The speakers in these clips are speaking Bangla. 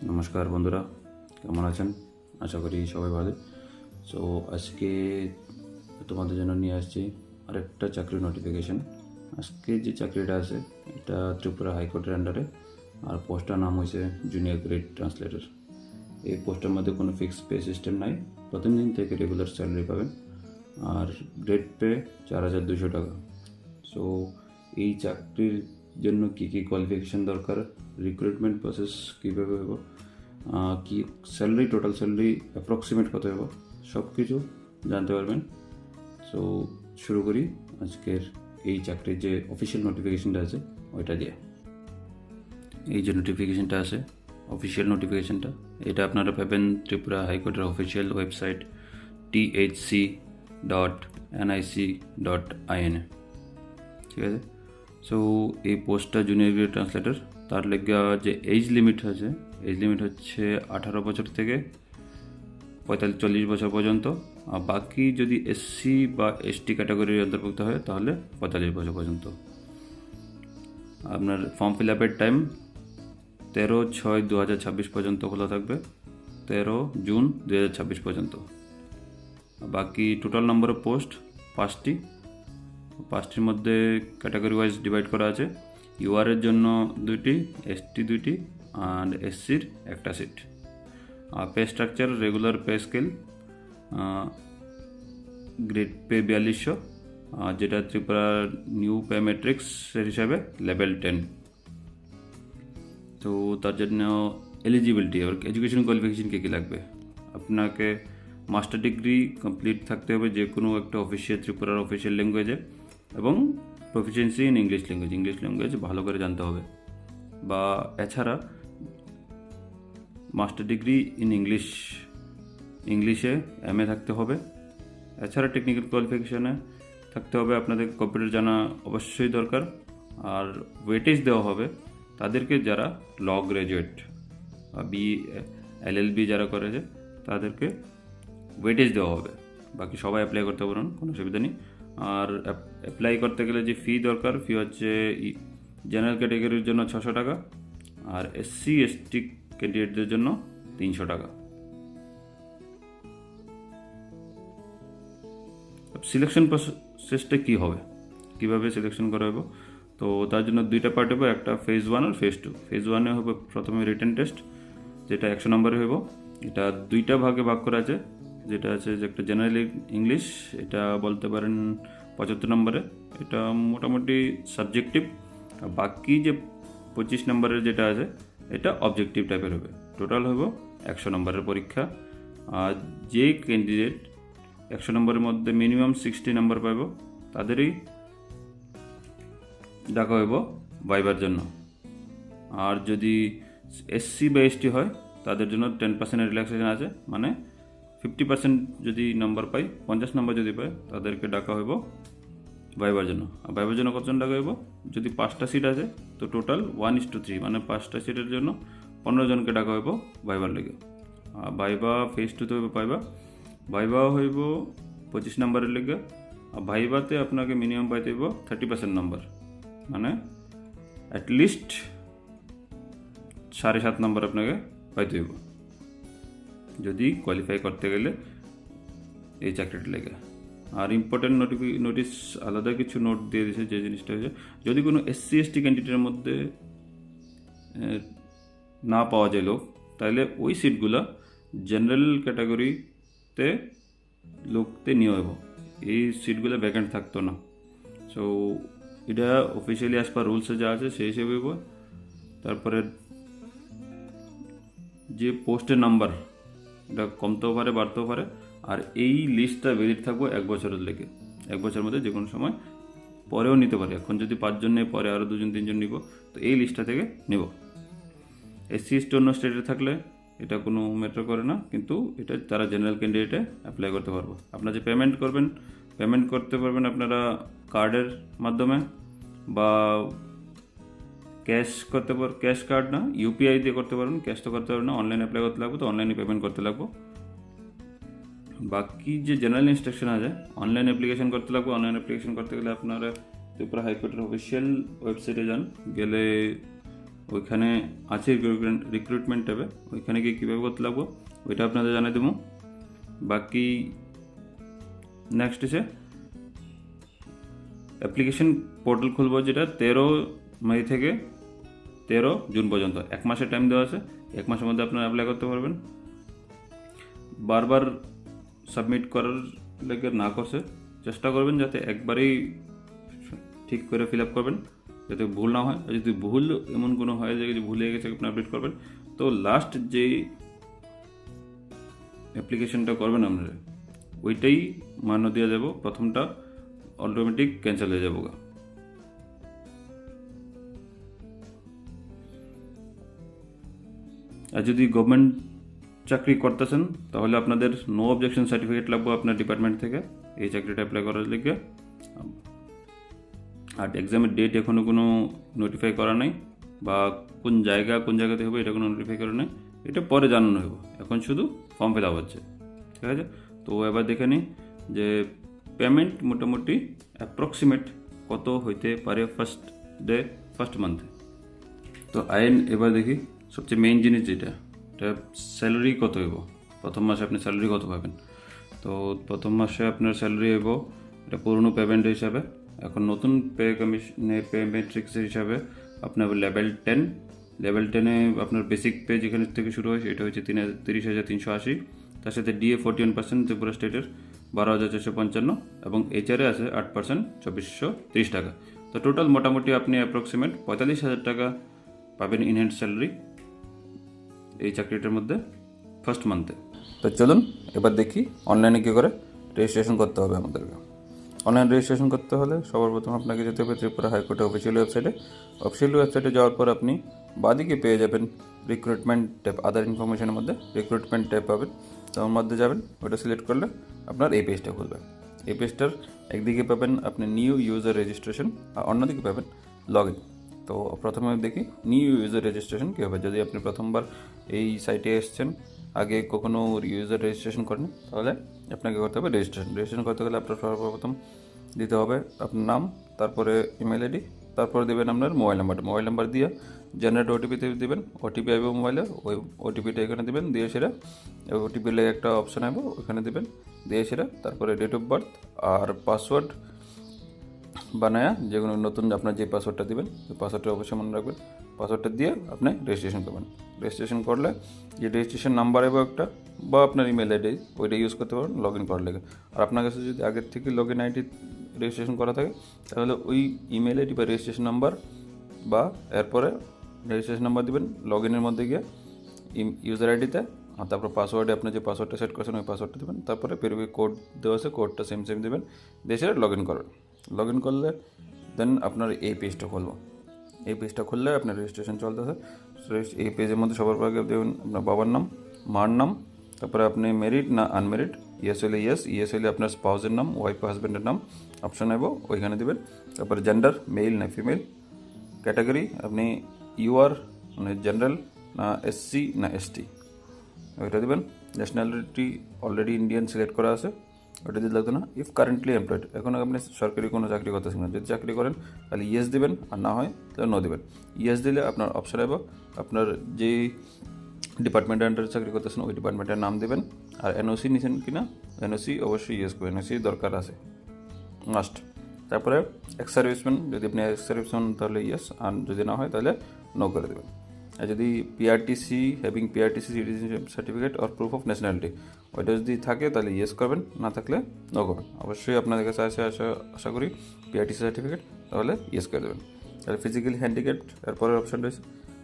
নমস্কার বন্ধুরা, কেমন আছেন? আশা করি সবাই ভালো। সো আজকে তোমাদের জন্য নিয়ে আসছি আরেকটা চাকরির নোটিফিকেশন। আজকে যে চাকরিটা আছে এটা ত্রিপুরা হাইকোর্টের আন্ডারে, আর পোস্টটার নাম হয়েছে জুনিয়র গ্রেড ট্রান্সলেটর। এই পোস্টের মধ্যে কোনো ফিক্সড পে সিস্টেম নাই, প্রথম দিন থেকে রেগুলার স্যালারি পাবেন, আর গ্রেড পে 4,200 টাকা। সো এই চাকরির জন্য কী কী কোয়ালিফিকেশান দরকার, রিক্রুটমেন্ট প্রসেস কীভাবে হবো, কি স্যালারি, টোটাল স্যালারি অ্যাপ্রক্সিমেট কত হবো, সব কিছু জানতে পারবেন। সো শুরু করি আজকের এই চাকরির যে অফিসিয়াল নোটিফিকেশানটা আছে ওইটা দিয়ে। এই যে নোটিফিকেশানটা আছে, অফিসিয়াল নোটিফিকেশানটা, এটা আপনারা পাবেন ত্রিপুরা হাইকোর্টের অফিসিয়াল ওয়েবসাইট thc.nic.in। ঠিক আছে। সো এই পোস্টটা জুনিয়র গ্রেড ট্রান্সলেটর, তার লেগে যে এজ লিমিট আছে, এজ লিমিট হচ্ছে 18 বছর থেকে 45 বছর পর্যন্ত। আর বাকি যদি এসসি বা এসটি ক্যাটাগরির অন্তর্ভুক্ত হয় তাহলে 45 বছর পর্যন্ত। আপনার ফর্ম ফিল আপের টাইম 13/6/2026 পর্যন্ত খোলা থাকবে, 13 জুন 2026 পর্যন্ত। বাকি টোটাল নম্বর অফ পোস্ট 5টির মধ্যে ক্যাটাগরি ওয়াইজ ডিভাইড করা আছে। ইউআরের জন্য 2টি, এসটি 2টি, আর এসসির 1টা সিট। আর pay structure regular pay scale, grade pay 4200, যেটা ত্রিপুরার নিউ পে ম্যাট্রিক্সের হিসাবে লেভেল 10। তো তার জন্য এলিজিবিলিটি আর এডুকেশন কোয়ালিফিকেশন কী কী লাগবে, আপনাকে মাস্টার ডিগ্রি কমপ্লিট থাকতে হবে যে কোনো একটা অফিসিয়াল, ত্রিপুরার অফিসিয়াল ল্যাঙ্গুয়েজে, এবং প্রফিসিয়েন্সি ইন ইংলিশ ল্যাঙ্গুয়েজ ভালো করে জানতে হবে। বা এছাড়া মাস্টার ডিগ্রি ইন ইংলিশে MA থাকতে হবে। এছাড়া টেকনিক্যাল কোয়ালিফিকেশানে থাকতে হবে, আপনাদের কম্পিউটার জানা অবশ্যই দরকার। আর ওয়েটেজ দেওয়া হবে তাদেরকে যারা ল গ্র্যাজুয়েট, LLB যারা করেছে তাদেরকে ওয়েটেজ দেওয়া হবে। বাকি সবাই অ্যাপ্লাই করতে পারেন, কোনো অসুবিধা নেই। আর অ্যাপ্লাই করতে গেলে যে ফি দরকার, ফি হচ্ছে জেনারেল ক্যাটাগরির জন্য 600 টাকা, আর SC ST ক্যান্ডিডেটদের জন্য 300 টাকা। সিলেকশন প্রসেসটা কী হবে, কীভাবে সিলেকশন করা হবে? তো তার জন্য 2টা পার্ট হবে, একটা ফেজ 1 আর ফেজ 2। ফেজ 1-এ হবে প্রথমে রিটেন টেস্ট, যেটা 100 নম্বরে হইব। এটা 2টা ভাগে ভাগ করা আছে, যেটা আছে যে একটা জেনারেল ইংলিশ, এটা বলতে পারেন 75 নম্বরে, এটা মোটামুটি সাবজেক্টিভ। আর বাকি যে 25 নম্বরের যেটা আছে এটা অবজেক্টিভ টাইপের হবে। টোটাল হইব 100 নম্বরের পরীক্ষা। আর যে ক্যান্ডিডেট 100 নম্বরের মধ্যে মিনিমাম 60 নম্বর পাইব তাদেরই ডাকা হইব ভাইবার জন্য। আর যদি SC বা ST হয় তাদের জন্য 10% রিল্যাক্সেশন আছে, মানে 50% যদি নম্বর পাই, 50 নম্বর যদি পায় তাদেরকে ডাকা হইব ভাইবার জন্য। আর ভাইবার জন্য কতজন ডাকা হইব, যদি 5টা সিট আছে তো টোটাল 1:3, মানে 5টা সিটের জন্য 15 জনকে ডাকা হইব ভাইবার লেগে। আর ভাইবা ফেজ 2তে হইব ভাইবা হইব 25 নম্বরের লেগে। আর ভাইবাতে আপনাকে মিনিমাম পাইতে হইব 30% নম্বর, মানে অ্যাটলিস্ট 7.5 নম্বর আপনাকে পাইতে হইব যদি কোয়ালিফাই করতে গেলে এই চাকরিটা লেগে। আর ইম্পর্টেন্ট নোটিস আলাদা কিছু নোট দিয়ে দিয়েছে, যে জিনিসটা হয়েছে যদি কোনো SC ST ক্যান্ডিডেটের মধ্যে না পাওয়া যায় লোক, তাহলে ওই সিটগুলা জেনারেল ক্যাটাগরিতে লোকতে নিয়ে হইব, এই সিটগুলো ভ্যাকেন্ট থাকতো না। সো এটা অফিসিয়ালি অ্যাজ পার রুলসে যা আছে সেই হিসেবে হইব। তারপরে যে পোস্টের নাম্বার, এটা কমতেও পারে বাড়তেও পারে। আর এই লিস্টটা ভ্যালিড থাকবো 1 বছরের লেগে, 1 বছরের মধ্যে যে কোনো সময় পরেও নিতে পারে। এখন যদি 5 জন নেই, পরে আরও 2-3 জন নিব, তো এই লিস্টটা থেকে নিব। SC ST অন্য স্টেটে থাকলে এটা কোনো ম্যাটার করে না, কিন্তু এটা তারা জেনারেল ক্যান্ডিডেটে অ্যাপ্লাই করতে পারবো। আপনারা যে পেমেন্ট করতে পারবেন আপনারা কার্ডের মাধ্যমে, বা ক্যাশ কার্ড না, UPI দিয়ে করতে পারবেন। ক্যাশ তো করতে পারবেন না, অনলাইন অ্যাপ্লাই করতে লাগবে, তো অনলাইনে পেমেন্ট করতে লাগবো। বাকি যে জেনারেল ইনস্ট্রাকশন আছে, অনলাইন অ্যাপ্লিকেশন করতে লাগবে। অনলাইন অ্যাপ্লিকেশন করতে গেলে আপনারা ত্রিপুরা হাইকোর্টের অফিসিয়াল ওয়েবসাইটে যান, গেলে ওইখানে আছে রিক্রুটমেন্ট ট্যাবে, ওইখানে গিয়ে কীভাবে করতে লাগবো ওইটা আপনাদের জানিয়ে দেবো। বাকি নেক্সট এসে অ্যাপ্লিকেশন পোর্টাল খুলবো, যেটা 13 মে থেকে 13 জুন পর্যন্ত 1 মাসের টাইম দেওয়া আছে। 1 মাসের মধ্যে আপনারা অ্যাপ্লাই করতে পারবেন। বারবার সাবমিট করার লেগে না করছে চেষ্টা করবেন যাতে একবারেই ঠিক করে ফিল আপ করবেন, যাতে ভুল না হয়। আর যদি ভুল এমন কোনো হয় যে ভুলে গেছে আপনি আপডেট করবেন, তো লাস্ট যে অ্যাপ্লিকেশনটা করবেন আপনারা ওইটাই মান্য দেওয়া যাব, প্রথমটা অটোমেটিক ক্যান্সেল হয়ে যাবো। আর যদি গভর্নমেন্ট চাকরি করতেছেন তাহলে আপনাদের নো অবজেকশন সার্টিফিকেট লাগবে আপনার ডিপার্টমেন্ট থেকে এই চাকরিটা অ্যাপ্লাই করার লিগে। আর এক্সামের ডেট এখনও কোনো নোটিফাই করা নেই, বা কোন জায়গাতে হবে এটা কোনো নোটিফাই করা নেই, এটা পরে জানানো হবে। এখন শুধু ফর্ম ফিল আপ হচ্ছে, ঠিক আছে। তো এবার দেখে নিই যে পেমেন্ট মোটামুটি অ্যাপ্রক্সিমেট কত হইতে পারে ফার্স্ট মান্থে। তো আইন এবার দেখি সবচেয়ে মেইন জিনিস যেটা, এটা স্যালারি কত হইব, প্রথম মাসে আপনি স্যালারি কত পাবেন। তো প্রথম মাসে আপনার স্যালারি হইব এটা পুরনো পেমেন্ট হিসাবে, এখন নতুন পে ম্যাট্রিক্স হিসাবে আপনার লেভেল 10-এ আপনার বেসিক পে যেখানে থেকে শুরু হয় সেটা হচ্ছে 30,380, তার সাথে ডিএ 41% ত্রিপুরা স্টেটের 12,455, এবং এইচআরএ আছে 8% 2,430 টাকা। তো টোটাল মোটামুটি আপনি অ্যাপ্রক্সিমেট 45,000 টাকা পাবেন ইনহ্যান্ড স্যালারি এই চাকরিটার মধ্যে ফার্স্ট মান্থে। তো চলুন এবার দেখি অনলাইনে কী করে রেজিস্ট্রেশন করতে হবে আমাদেরকে। অনলাইন রেজিস্ট্রেশন করতে হলে সবার প্রথম আপনাকে যেতে হবে ত্রিপুরা হাইকোর্টের অফিসিয়াল ওয়েবসাইটে যাওয়ার পর আপনি বাদিকে পেয়ে যাবেন রিক্রুটমেন্ট ট্যাব, আদার ইনফরমেশনের মধ্যে রিক্রুটমেন্ট ট্যাব পাবেন। তার মধ্যে যাবেন, ওটা সিলেক্ট করলে আপনার এই পেজটা খুলবে। এই পেজটার একদিকে পাবেন আপনি নিউ ইউজার রেজিস্ট্রেশন, আর অন্যদিকে পাবেন লগ ইন। তো প্রথমে দেখি নিউ ইউজার রেজিস্ট্রেশন কী হবে। যদি আপনি প্রথমবার এই সাইটে এসছেন, আগে কখনো ইউজার রেজিস্ট্রেশন করেন, তাহলে আপনাকে করতে হবে রেজিস্ট্রেশন করতে গেলে আপনার সর্বপ্রথম দিতে হবে আপনার নাম, তারপরে ইমেল আইডি, তারপরে দেবেন আপনার মোবাইল নাম্বার দিয়ে জেনারেট ওটিপিতে দেবেন। ওটিপি আসবে মোবাইলে, ওই ওটিপিটা এখানে দেবেন, দিয়ে সেটা ওটিপির লেগে একটা অপশান আসবে ওখানে দেবেন, দিয়ে সেটা তারপরে ডেট অফ বার্থ আর পাসওয়ার্ড বানায়া যেগুলো নতুন আপনার যে পাসওয়ার্ডটা দেবেন ওই পাসওয়ার্ডটা অবশ্যই মনে রাখবেন। পাসওয়ার্ডটা দিয়ে আপনি রেজিস্ট্রেশন করবেন। রেজিস্ট্রেশন করলে যে রেজিস্ট্রেশন নাম্বার এবং একটা বা আপনার ইমেল আইডি ওইটা ইউজ করতে পারবেন লগ ইন করার লেগে। আর আপনার কাছে যদি আগের থেকে লগ ইন আইডি রেজিস্ট্রেশন করা থাকে তাহলে ওই ইমেল আইডি বা রেজিস্ট্রেশন নাম্বার বা এরপরে রেজিস্ট্রেশন নাম্বার দেবেন লগ ইনের মধ্যে গিয়ে ইউজার আইডিতে, আর তারপর পাসওয়ার্ডে আপনি যে পাসওয়ার্ডটা সেট করছেন ওই পাসওয়ার্ডটা দেবেন, তারপরে পেরোবে কোড দেওয়া আছে কোডটা সেম দেবেন, দিয়ে সেটা লগ ইন করবেন। লগ ইন করলে দেন আপনার এই পেজটা খুলবো। এই পেজটা খুললে আপনার রেজিস্ট্রেশন চলতেছে। এই পেজের মধ্যে সবার আগে দেবেন আপনার বাবার নাম, মার নাম, তারপরে আপনি মেরিড না আনমেরিড, ইয়েস হলে ইয়েস হলে আপনার স্পাউসের নাম, ওয়াইফ হাজব্যান্ডের নাম অপশান নেব ওইখানে দেবেন। তারপরে জেন্ডার মেল না ফিমেল, ক্যাটাগরি আপনি ইউআর মানে জেনারেল না এসসি না এসটি ওইটা দেবেন। ন্যাশনালিটি অলরেডি ইন্ডিয়ান সিলেক্ট করা আছে, ওটা দিতে লাগতো না। ইফ কারেন্টলি এমপ্লয়েড, এখন আপনি সরকারি কোনো চাকরি করতেছেন না, যদি চাকরি করেন তাহলে ইয়েস দেবেন, আর না হয় তাহলে নো দেবেন। ইয়েস দিলে আপনার অপশান আসবে আপনার যেই ডিপার্টমেন্টের আন্ডারে চাকরি করতেছেন ওই ডিপার্টমেন্টের নাম দেবেন, আর এনওসি নিছেন কিনা এনওসি অবশ্যই ইয়েস করবেন, এনওসি দরকার আছে মাস্ট। তারপরে এক্স সার্ভিসম্যান, যদি আপনি এক্স সার্ভিসম্যান তাহলে ইয়েস, আর যদি না হয় তাহলে নো করে দেবেন। আর যদি পিআরটিসি সিটিজেনশিপ সার্টিফিকেট আর প্রুফ অফ ন্যাশনালিটি ওইটা যদি থাকে তাহলে ইয়েস করবেন, না থাকলে নো করবেন। অবশ্যই আপনাদের কাছে আশা করি পিআরটিসি সার্টিফিকেট, তাহলে ইয়েস করে দেবেন। তাহলে ফিজিক্যালি হ্যান্ডিক্যাপ্ট এরপরের অপশান রয়েছে,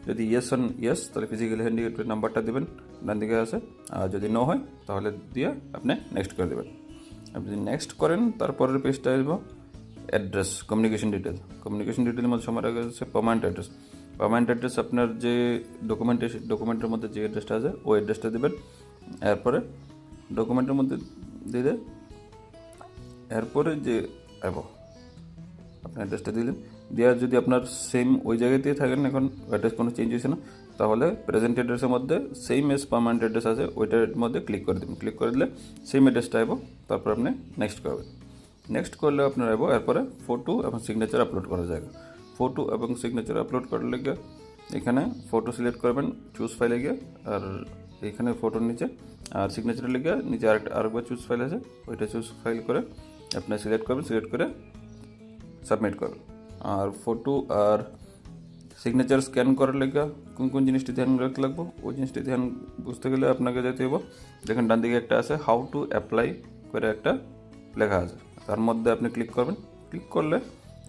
যদি ইয়েস তাহলে ফিজিক্যালি হ্যান্ডিক্যাপ্টের নাম্বারটা দেবেন, ডান দিকে আছে। আর যদি নো হয় তাহলে দিয়ে আপনি নেক্সট করে দেবেন। আপনি যদি নেক্সট করেন তারপরের পেজটা আসবো অ্যাড্রেস কমিউনিকেশন ডিটেলের মধ্যে সময় রাখা যাচ্ছে পার্মানেন্ট অ্যাড্রেস আপনার যে ডকুমেন্টের মধ্যে যে অ্যাড্রেসটা আছে ওই অ্যাড্রেসটা দেবেন। এরপরে ডকুমেন্টের মধ্যে দিলে এরপরে যে আপনি অ্যাড্রেসটা দিলেন, দেওয়ার যদি আপনার সেম ওই জায়গাতেই থাকেন, এখন অ্যাড্রেস কোনো চেঞ্জ হয়েছে না, তাহলে প্রেজেন্ট অ্যাড্রেসের মধ্যে সেম এস পার্মানেন্ট অ্যাড্রেস আছে ওইটার মধ্যে ক্লিক করে দেবেন। ক্লিক করে দিলে সেম অ্যাড্রেসটা আসবো, তারপর আপনি নেক্সট করবেন। নেক্সট করলে আপনার আসবো এরপরে ফটো এবং সিগনেচার আপলোড করা যায়। ফটো এবং সিগনেচার আপলোড করার লেগে এখানে ফটো সিলেক্ট করবেন চুজ ফাইলে গিয়ে, আর এখানে ফটোর নিচে আর সিগনেচারের লেগে নিচে আরেকবার চুজ ফাইল আছে, ওইটা চুজ ফাইল করে আপনার সিলেক্ট করবেন, সিলেক্ট করে সাবমিট করবেন। আর ফটো আর সিগনেচার স্ক্যান করার লেগে কোন কোন জিনিসটি ধ্যান রাখতে লাগবো, ওই জিনিসটি ধ্যান বুঝতে গেলে আপনাকে যেতে হবে, দেখেন ডান দিকে একটা আছে হাউ টু অ্যাপ্লাই করে একটা লেখা আছে, তার মধ্যে আপনি ক্লিক করবেন। ক্লিক করলে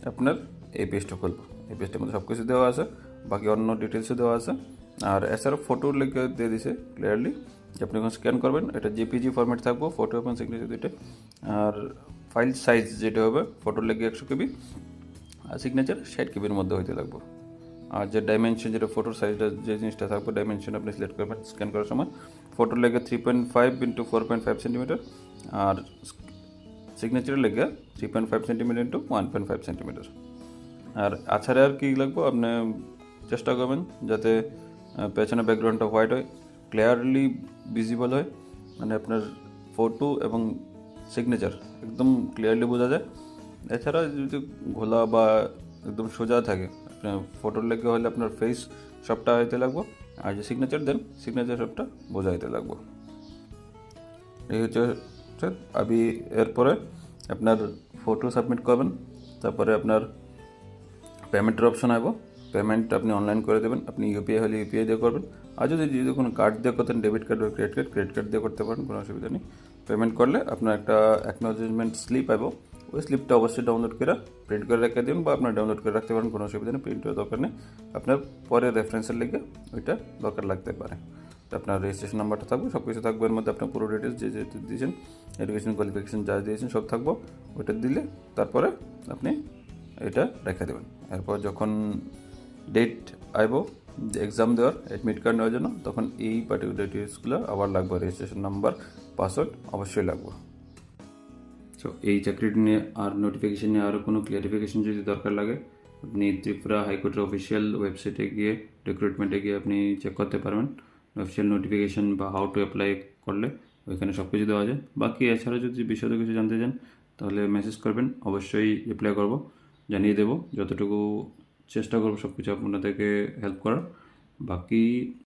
আপনার এই পেজটা খুলবে। এই পেজটার মধ্যে সব কিছু দেওয়া আছে, বাকি অন্য ডিটেলসও দেওয়া আছে। আর এছাড়াও ফটোর লেগে দিয়ে দিছে ক্লিয়ারলি যে আপনি যখন স্ক্যান করবেন এটা জেপিজি ফরম্যাট থাকবো, ফটো এবং সিগনেচার দুইটা। আর ফাইল সাইজ যেটা হবে ফটোর লেগে 100 কেবি আর সিগনেচার 60 কেবির মধ্যে হইতে লাগবে। আর যে ডাইমেনশন যেটা ফটোর সাইজটা যে জিনিসটা থাকবে ডাইমেনশন আপনি সিলেক্ট করবেন স্ক্যান করার সময়। ফটোর লেগে 3.5 ইন্টু 4.5 সেন্টিমিটার, আর সিগনেচারের লেগে 3.5 সেন্টিমিটার ইন্টু 1.5 সেন্টিমিটার। আর আছাড়ে আর কি লাগবে, আপনি চেষ্টা করবেন যাতে পেছনে ব্যাকগ্রাউন্ডটা হোয়াইট হয়, ক্লিয়ারলি ভিজিবল হয়, মানে আপনার ফটো এবং সিগনেচার একদম ক্লিয়ারলি বোঝা যায়। এছাড়া যদি ঘোলা বা একদম সোজা থাকে, আপনার ফটোর লেগে হলে আপনার ফেস সবটা হইতে লাগবো, আর যে সিগনেচার দেন সিগনেচার সবটা বোঝা হইতে লাগবো। এই হচ্ছে আমি এরপরে আপনার ফটো সাবমিট করবেন, তারপরে আপনার পেমেন্টের অপশন আসবো। পেমেন্ট আপনি অনলাইন করে দেবেন, আপনি ইউপিআই হলে ইউপিআই দিয়ে করবেন, আর যদি কোনো কার্ড দিয়ে করতেন ডেবিট কার্ড বা ক্রেডিট কার্ড দিয়ে করতে পারেন, কোনো অসুবিধা নেই। পেমেন্ট করলে আপনার একটা অ্যাকনোলেজমেন্ট স্লিপ পাবো, ওই স্লিপটা অবশ্যই ডাউনলোড করে প্রিন্ট করে রেখে দিন, বা আপনার ডাউনলোড করে রাখতে পারেন, কোনো অসুবিধা নেই। প্রিন্টের দরকার নেই, আপনার পরে রেফারেন্সের লেগে ওইটা দরকার লাগতে পারে। তো আপনার রেজিস্ট্রেশন নাম্বারটা থাকবে, সব কিছু থাকবে এর মধ্যে, আপনার পুরো ডিটেলস যে যে দিয়েছেন, এডুকেশন কোয়ালিফিকেশন যা দিয়েছেন সব থাকবো। ওইটা দিলে তারপরে আপনি এটা রেখে দেবেন। এরপর যখন ডেট আইব যে এক্সাম দেওয়ার অ্যাডমিট কার্ড নেওয়ার জন্য, তখন এই পার্টিকুলার ডিটেলসগুলো আবার লাগবে, রেজিস্ট্রেশন নাম্বার পাসওয়ার্ড অবশ্যই লাগবে। সো এই চাকরিটি নিয়ে আর নোটিফিকেশন নিয়ে আরও কোনো ক্লিয়ারিফিকেশন যদি দরকার লাগে, আপনি ত্রিপুরা হাইকোর্টের অফিসিয়াল ওয়েবসাইটে গিয়ে রিক্রুটমেন্টে গিয়ে আপনি চেক করতে পারবেন। অফিসিয়াল নোটিফিকেশন বা হাউ টু অ্যাপ্লাই করলে ওইখানে সব কিছু দেওয়া যায়। বাকি এছাড়া যদি বিশদ কিছু জানতে চান তাহলে মেসেজ করবেন, অবশ্যই রিপ্লাই করব, জানিয়ে দেবো, যতটুকু চেষ্টা করবো সব কিছু আপনাদেরকে হেল্প করার। বাকি